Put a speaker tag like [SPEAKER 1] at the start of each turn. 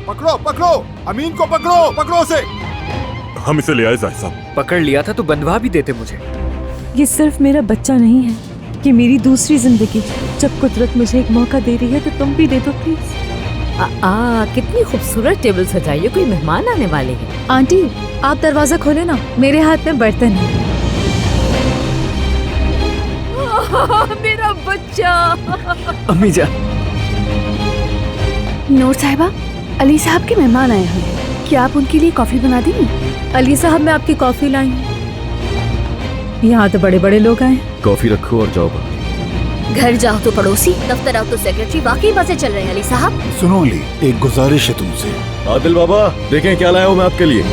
[SPEAKER 1] पकड़ो पकड़ो, अमीन को पकड़ो, पकड़ो उसे।
[SPEAKER 2] हम इसे ले आए जाहिद साहब।
[SPEAKER 3] पकड़ लिया था तो बंधवा भी देते मुझे।
[SPEAKER 4] ये सिर्फ मेरा बच्चा नहीं है, ये मेरी दूसरी जिंदगी। जब कुदरत मुझे एक मौका दे रही है तो तुम भी दे दो प्लीज।
[SPEAKER 5] कितनी खूबसूरत टेबल सजाई है, कोई मेहमान आने वाले हैं।
[SPEAKER 4] आंटी आप दरवाजा खोले ना, मेरे हाथ में बर्तन है।
[SPEAKER 5] मेरा बच्चा।
[SPEAKER 3] अम्मी जान।
[SPEAKER 4] नूर साहिबा, अली साहब के मेहमान आए हैं, क्या आप उनके लिए कॉफी बना देंगी? अली साहब मैं आपकी कॉफी लाई हूँ। यहाँ तो बड़े बड़े लोग आए।
[SPEAKER 6] कॉफी रखो और जाओ।
[SPEAKER 5] घर जाओ तो पड़ोसी, दफ्तर आओ तो सेक्रेटरी। वाकई मजे चल रहे हैं अली साहब।
[SPEAKER 1] सुनो अली, एक गुजारिश है तुमसे।
[SPEAKER 6] आदिल बाबा, देखें क्या लाया हूँ मैं आपके लिए।